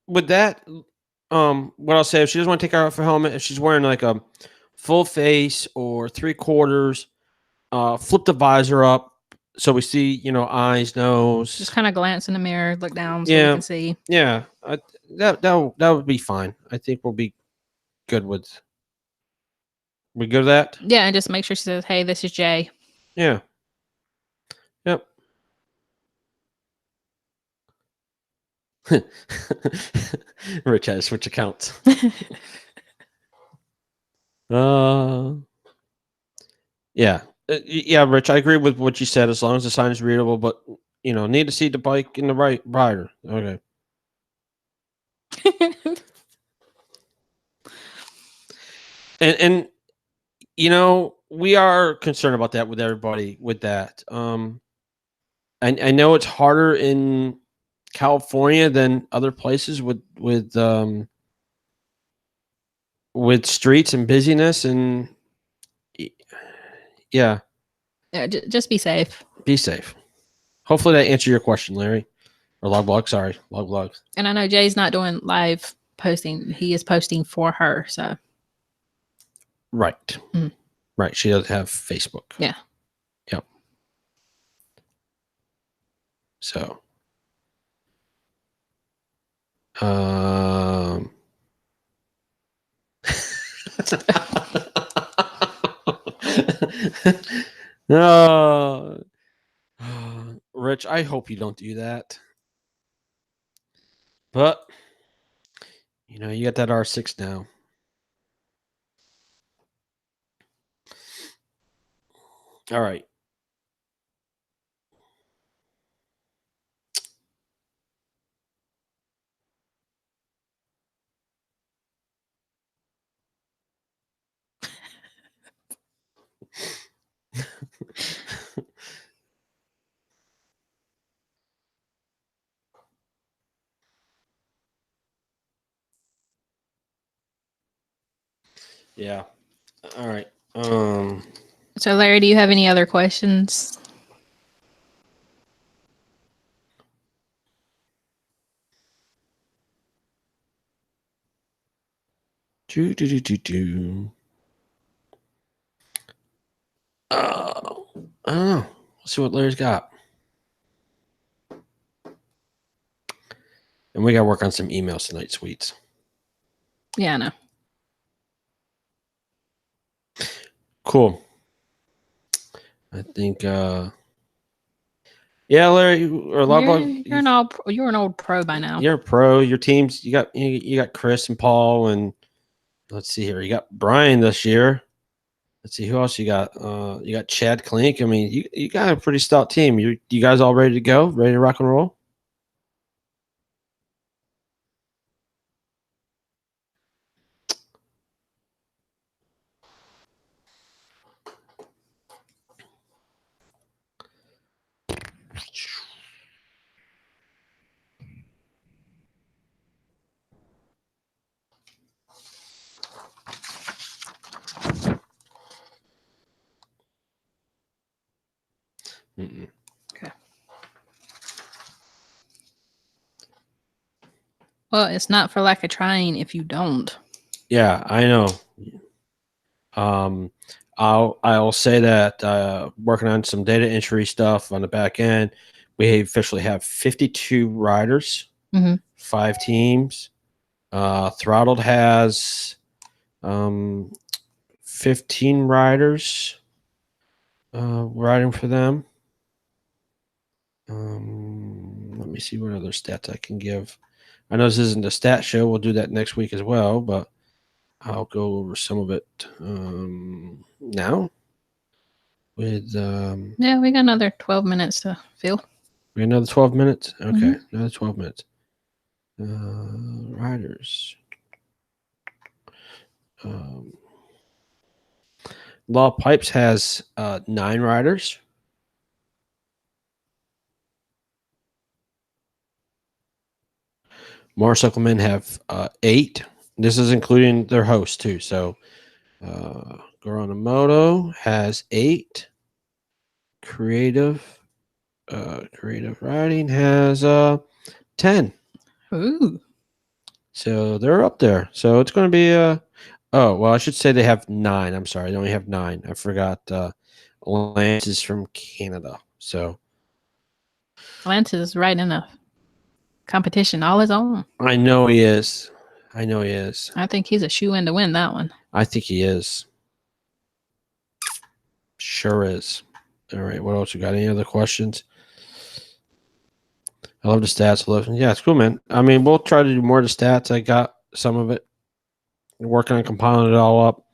with that, what I'll say, if she doesn't want to take off her helmet, if she's wearing like a full face or 3/4, flip the visor up so we see, eyes, nose. Just kind of glance in the mirror, look down so we can see. Yeah, that would be fine. I think we'll be good with. We good with that? Yeah, and just make sure she says, "Hey, this is Jay." Yeah. Yep. Rich had to switch accounts. Yeah. Yeah, Rich, I agree with what you said. As long as the sign is readable, but need to see the bike in the right rider. Okay. And we are concerned about that with everybody with that. I know it's harder in California than other places with streets and busyness and yeah, Yeah, just be safe. be safe. Hopefully that answered your question, Larry. Or Logblog, sorry. Logblog. And I know Jay's not doing live posting. He is posting for her. So Right. Mm. Right. She does have Facebook. Yeah. Yep. So no. Rich, I hope you don't do that. But you got that R6 now. All right. Yeah. All right. So Larry, do you have any other questions? I don't know. Let's see what Larry's got. And we got to work on some emails tonight, sweets. Yeah, I know. Cool. I think yeah, Larry or Logblog, You're an old pro by now. You're a pro. Your teams, you got Chris and Paul, and let's see here. You got Brian this year. Let's see who else you got. You got Chad Klink. I mean, you got a pretty stout team. You guys all ready to go? Ready to rock and roll? Mm-mm. Okay. Well, it's not for lack of trying if you don't. Yeah, I know. I'll say that working on some data entry stuff on the back end, we officially have 52 riders, 5 teams. Throttled has 15 riders riding for them. Let me see what other stats I can give. I know this isn't a stat show. We'll do that next week as well, but I'll go over some of it now. With Yeah, we got another 12 minutes to fill. we got another 12 minutes. Okay, another 12 minutes. Riders. Law Pipes has 9 riders. Motorcycle Men have 8. This is including their host too. So Gorona Moto has 8. Creative Riding has 10. Ooh. So they're up there. So it's going to be oh, well, I should say they have 9. I'm sorry. They only have 9. I forgot Lance is from Canada. So Lance is right in a competition all his own. I know he is. I think he's a shoe-in to win that one. I think he is. Sure is. All right. What else we got? Any other questions? I love the stats. Yeah, it's cool, man. I mean, we'll try to do more of the stats. I got some of it. Working on compiling it all up.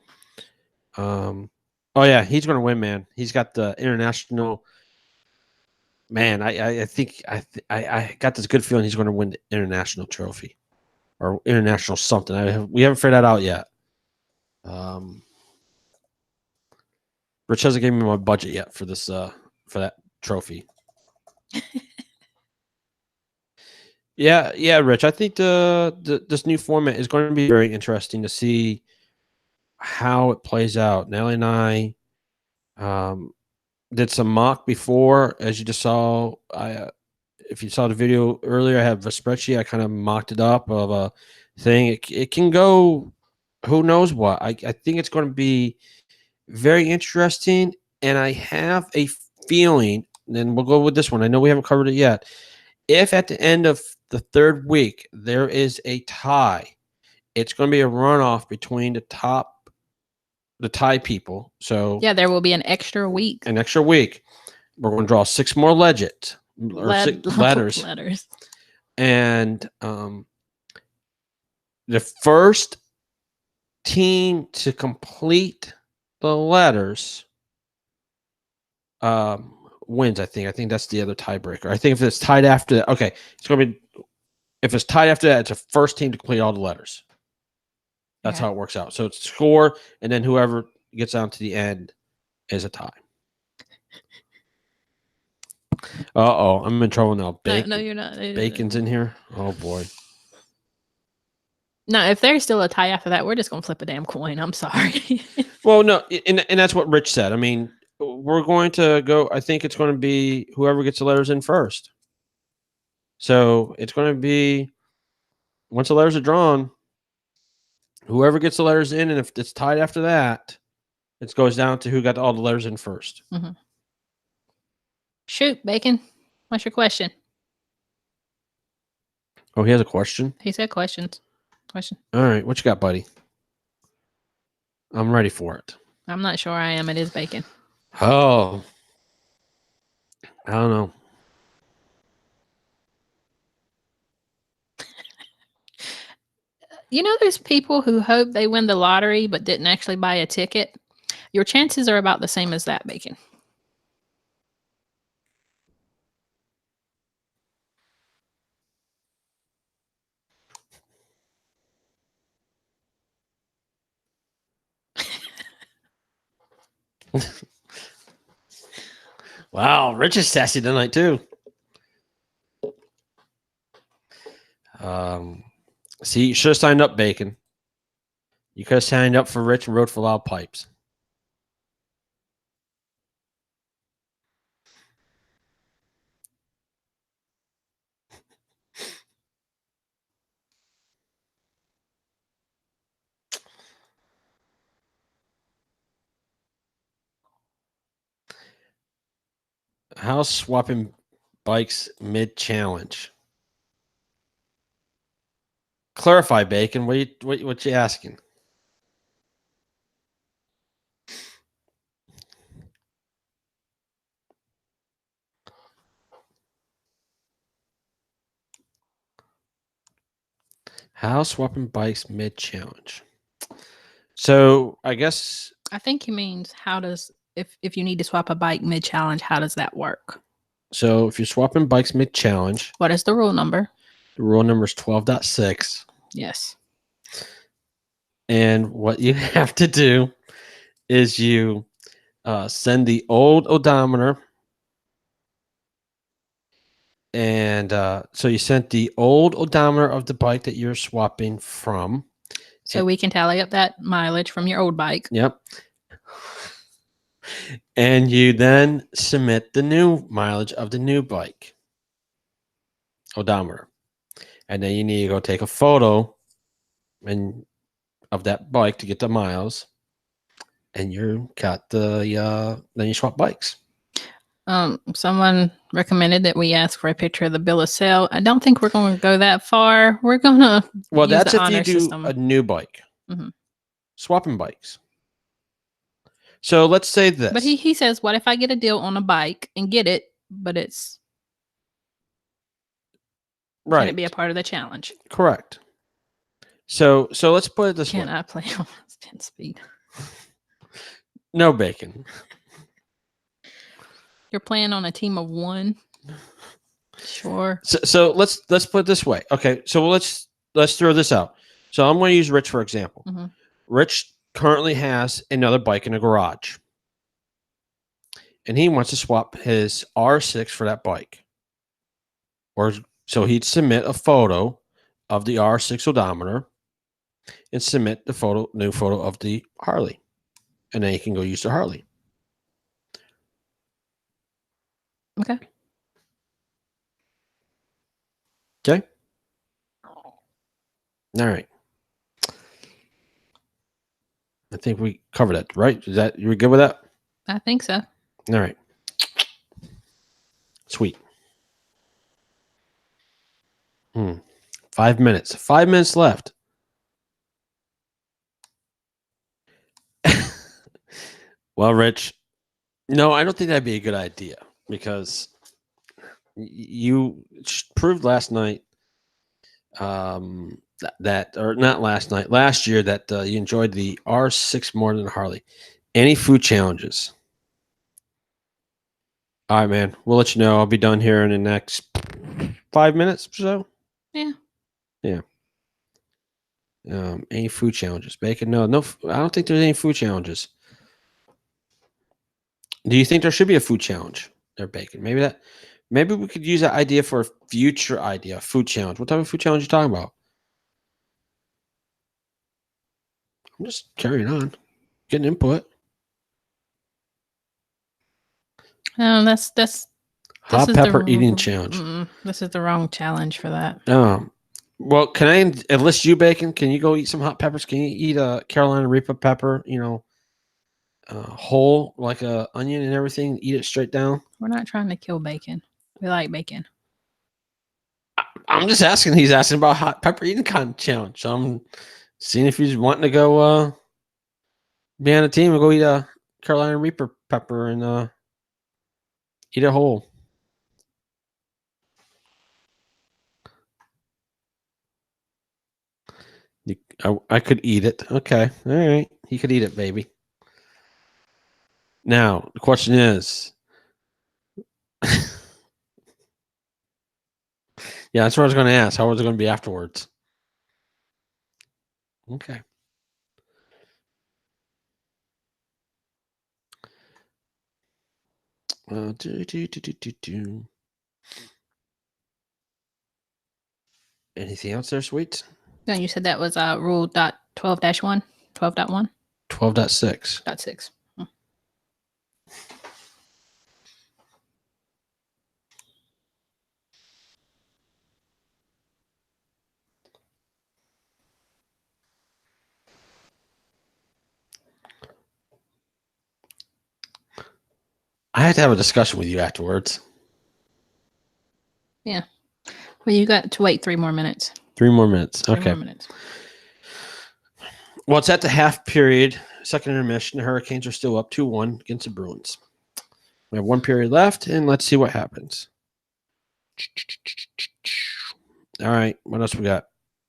Oh yeah, he's going to win, man. He's got the international. Man, I think I got this good feeling he's going to win the international trophy or international something. We haven't figured that out yet. Rich hasn't given me my budget yet for this for that trophy. Yeah, Rich. I think this new format is going to be very interesting to see how it plays out. Nelly and I did some mock before, as you just saw. If you saw the video earlier, I have a spreadsheet. I kind of mocked it up of a thing. It can go, who knows what. I think it's going to be very interesting, and I have a feeling. And we'll go with this one. I know we haven't covered it yet. If at the end of the third week there is a tie, it's going to be a runoff between the tie people. So Yeah, there will be an extra week. We're going to draw 6 more legends or 6 letters. And the first team to complete the letters wins. I think that's the other tiebreaker. I think if it's tied after that, okay, it's going to be. If it's tied after that, it's the first team to complete all the letters. That's how it works out. So it's score, and then whoever gets down to the end is a tie. I'm in trouble now. No, you're not. Bacon's in here. Oh boy. No, if there's still a tie after that, we're just gonna flip a damn coin. I'm sorry. Well, no, and that's what Rich said. I mean, we're going to go. I think it's going to be whoever gets the letters in first. So it's going to be once the letters are drawn, whoever gets the letters in, and if it's tied after that, it goes down to who got all the letters in first. Mm-hmm. Shoot, Bacon. What's your question? Oh, he has a question? He said questions. Question. All right. What you got, buddy? I'm ready for it. I'm not sure I am. It is Bacon. Oh. I don't know. You know, there's people who hope they win the lottery but didn't actually buy a ticket. Your chances are about the same as that, Bacon. Wow, Rich is sassy tonight too. See, you should have signed up, Bacon. You could have signed up for Rich and wrote for Loud Pipes. House swapping bikes mid-challenge. Clarify, Bacon. What you asking? How swapping bikes mid-challenge. So I guess I think he means how does if you need to swap a bike mid-challenge, how does that work? So if you're swapping bikes mid-challenge, what is the rule number? The rule number is 12.6. Yes. And what you have to do is you send the old odometer. And so you sent the old odometer of the bike that you're swapping from. So we can tally up that mileage from your old bike. Yep. And you then submit the new mileage of the new bike odometer. And then you need to go take a photo of that bike to get the miles. And you got then you swap bikes. Someone recommended that we ask for a picture of the bill of sale. I don't think we're going to go that far. We're going to that's if you do a new bike. Mm-hmm. Swapping bikes. So let's say this. But he says, what if I get a deal on a bike and get it, but it's Right. Can it be a part of the challenge? Correct. So let's put it this Can way. I play on 10 speed? No bacon. You're playing on a team of 1? Sure. So let's put it this way. Okay, so let's throw this out. So I'm going to use Rich for example. Mhm. Rich currently has another bike in a garage, and he wants to swap his R6 for that bike. Or so he'd submit a photo of the R6 odometer and submit the new photo of the Harley, and then he can go use the Harley. Okay. Okay. All right. I think we covered that, right? Is that you were good with that? I think so. All right. Sweet. 5 minutes. 5 minutes left. Well, Rich, no, I don't think that'd be a good idea because you proved last night or not last night, last year that you enjoyed the R6 more than the Harley. Any food challenges? All right, man. We'll let you know. I'll be done here in the next 5 minutes or so. Yeah. Yeah. Any food challenges? Bacon? No. I don't think there's any food challenges. Do you think there should be a food challenge there, Bacon? Maybe we could use that idea for a future idea, food challenge. What type of food challenge are you talking about? I'm just carrying on, getting input. That's Hot is pepper the, eating challenge. This is the wrong challenge for that. Well, can I enlist you, Bacon? Can you go eat some hot peppers? Can you eat a Carolina Reaper pepper? Whole like a onion and everything. Eat it straight down. We're not trying to kill bacon. We like bacon. I'm just asking. He's asking about hot pepper eating challenge. So I'm seeing if he's wanting to go be on a team and go eat a Carolina Reaper pepper and eat it whole. I could eat it. Okay. All right. He could eat it, baby. Now, the question is, yeah, that's what I was going to ask. How was it going to be afterwards? Okay. Anything else there, sweets? No, you said that was rule 12-1, 12.1? 12.6. 6. I had to have a discussion with you afterwards. Yeah. Well, you got to wait 3 more minutes. 3 more minutes. 3 Okay. more minutes. Well, it's at the half period, second intermission. The Hurricanes are still up 2-1 against the Bruins. We have 1 period left, and let's see what happens. All right. What else we got?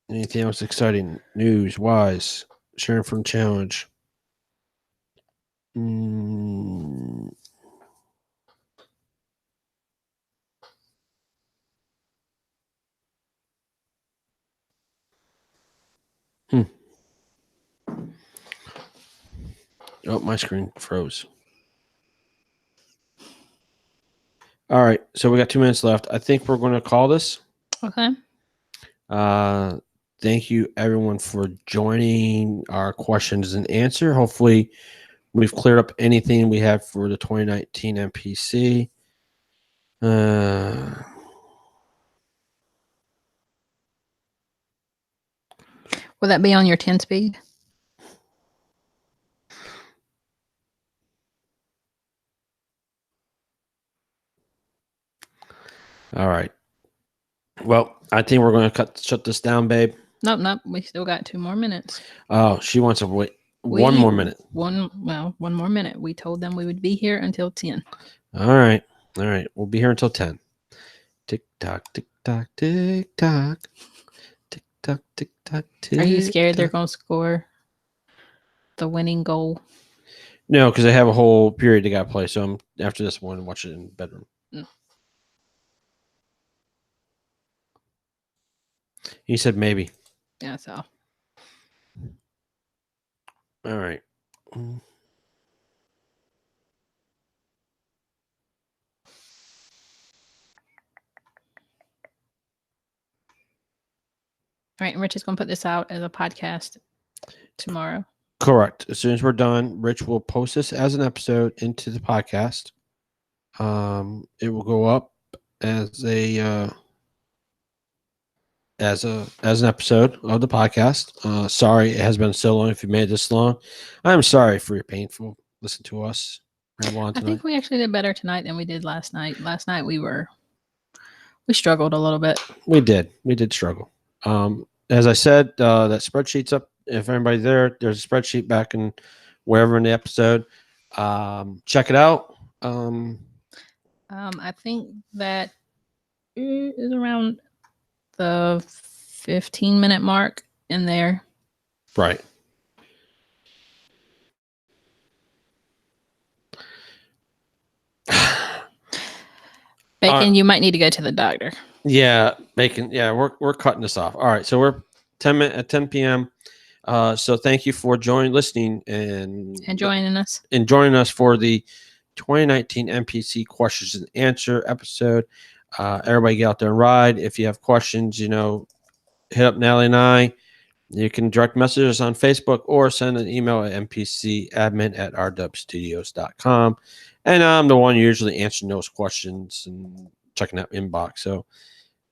Anything else exciting? News wise? Sharing from challenge. Oh, my screen froze. All right. So we got 2 minutes left. I think we're going to call this. Okay. Thank you, everyone, for joining our questions and answer. Hopefully, we've cleared up anything we have for the 2019 MPC. Will that be on your 10 speed? All right. Well, I think we're going to shut this down, babe. Nope. We still got 2 more minutes. Oh, she wants to wait one more minute. One more minute. We told them we would be here until 10. All right. We'll be here until 10. Tick tock, tick tock. tock, tick tock, tick tock, tick tock, tick. Are you scared they're tock. going to score the winning goal? No, because I have a whole period they got to play. So I'm after this one, watch it in the bedroom. Mm. He said maybe. Yeah, so. All right. All right, and Rich is going to put this out as a podcast tomorrow. Correct. As soon as we're done, Rich will post this as an episode into the podcast. It will go up as a as an episode of the podcast. Sorry it has been so long. If you made it this long, I'm sorry for your painful listen to us ramble on I tonight. think we actually did better tonight than we did last night. Last night we struggled a little bit. We did struggle. As I said, that spreadsheet's up. If anybody's there, there's a spreadsheet back in wherever in the episode. Check it out. I think that is around the 15-minute mark in there. Right. Bacon, you might need to go to the doctor. Yeah, Bacon. Yeah, we're cutting this off. All right, so we're 10 p.m. So thank you for listening, and joining us. And joining us for the 2019 MPC questions and answer episode. Everybody get out there and ride. If you have questions, hit up Natalie and I. You can direct message us on Facebook or send an email at mpcadmin@rwstudios.com. And I'm the one usually answering those questions and checking that inbox. So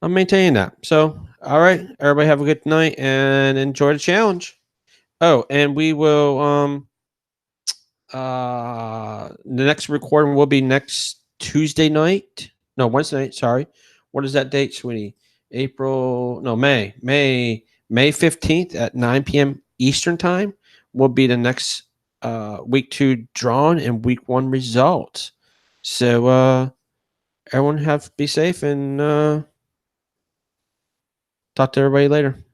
I'm maintaining that. So, all right, everybody have a good night and enjoy the challenge. Oh, and we will the next recording will be next Wednesday night. Sorry. What is that date, sweetie? May 15th at 9 p.m. Eastern time will be the next week 2 drawn and week 1 results. So everyone be safe and talk to everybody later.